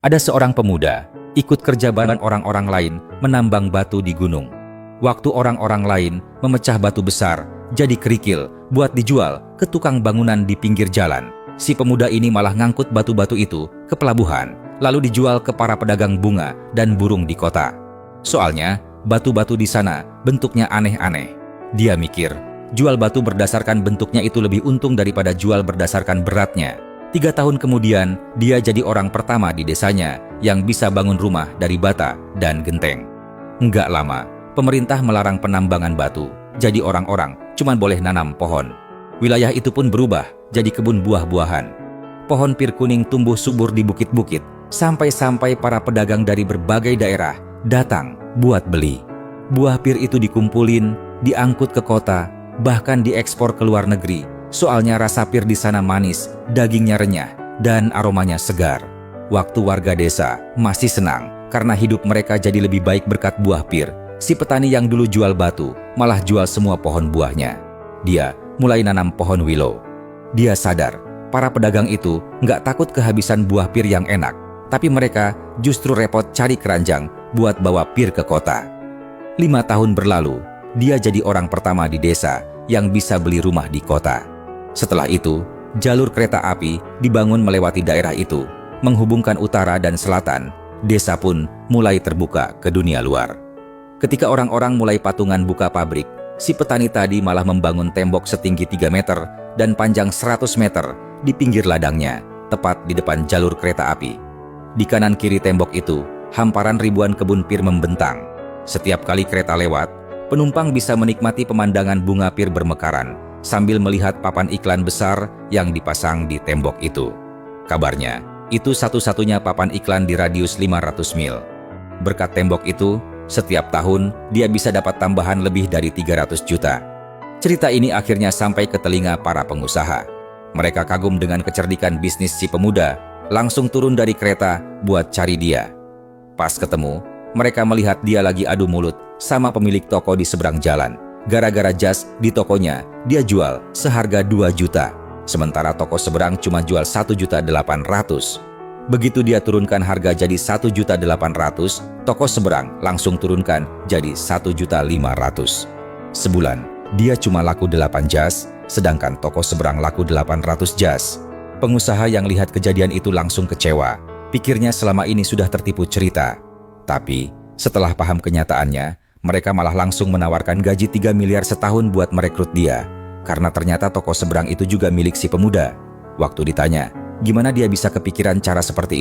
Ada seorang pemuda, ikut kerja bareng orang-orang lain menambang batu di gunung. Waktu orang-orang lain memecah batu besar, jadi kerikil, buat dijual ke tukang bangunan di pinggir jalan. Si pemuda ini malah ngangkut batu-batu itu ke pelabuhan, lalu dijual ke para pedagang bunga dan burung di kota. Soalnya, batu-batu di sana bentuknya aneh-aneh. Dia mikir, jual batu berdasarkan bentuknya itu lebih untung daripada jual berdasarkan beratnya. 3 tahun kemudian, dia jadi orang pertama di desanya yang bisa bangun rumah dari bata dan genteng. Enggak lama, pemerintah melarang penambangan batu, jadi orang-orang cuma boleh nanam pohon. Wilayah itu pun berubah jadi kebun buah-buahan. Pohon pir kuning tumbuh subur di bukit-bukit, sampai-sampai para pedagang dari berbagai daerah datang buat beli. Buah pir itu dikumpulin, diangkut ke kota, bahkan diekspor ke luar negeri. Soalnya rasa pir di sana manis, dagingnya renyah, dan aromanya segar. Waktu warga desa masih senang karena hidup mereka jadi lebih baik berkat buah pir. Si petani yang dulu jual batu malah jual semua pohon buahnya. Dia mulai nanam pohon willow. Dia sadar, para pedagang itu nggak takut kehabisan buah pir yang enak, tapi mereka justru repot cari keranjang buat bawa pir ke kota. 5 tahun berlalu, dia jadi orang pertama di desa yang bisa beli rumah di kota. Setelah itu, jalur kereta api dibangun melewati daerah itu, menghubungkan utara dan selatan. Desa pun mulai terbuka ke dunia luar. Ketika orang-orang mulai patungan buka pabrik, si petani tadi malah membangun tembok setinggi 3 meter dan panjang 100 meter di pinggir ladangnya, tepat di depan jalur kereta api. Di kanan kiri tembok itu, hamparan ribuan kebun pir membentang. Setiap kali kereta lewat, penumpang bisa menikmati pemandangan bunga pir bermekaran sambil melihat papan iklan besar yang dipasang di tembok itu. Kabarnya, itu satu-satunya papan iklan di radius 500 mil. Berkat tembok itu, setiap tahun dia bisa dapat tambahan lebih dari 300 juta. Cerita ini akhirnya sampai ke telinga para pengusaha. Mereka kagum dengan kecerdikan bisnis si pemuda, langsung turun dari kereta buat cari dia. Pas ketemu, mereka melihat dia lagi adu mulut sama pemilik toko di seberang jalan. Gara-gara jas di tokonya, dia jual seharga 2 juta. Sementara toko seberang cuma jual 1.800.000. Begitu dia turunkan harga jadi 1.800.000, toko seberang langsung turunkan jadi 1.500.000. Sebulan, dia cuma laku 8 jas, sedangkan toko seberang laku 800 jas. Pengusaha yang lihat kejadian itu langsung kecewa. Pikirnya selama ini sudah tertipu cerita. Tapi, setelah paham kenyataannya, mereka malah langsung menawarkan gaji 3 miliar setahun buat merekrut dia. Karena ternyata toko seberang itu juga milik si pemuda. Waktu ditanya, gimana dia bisa kepikiran cara seperti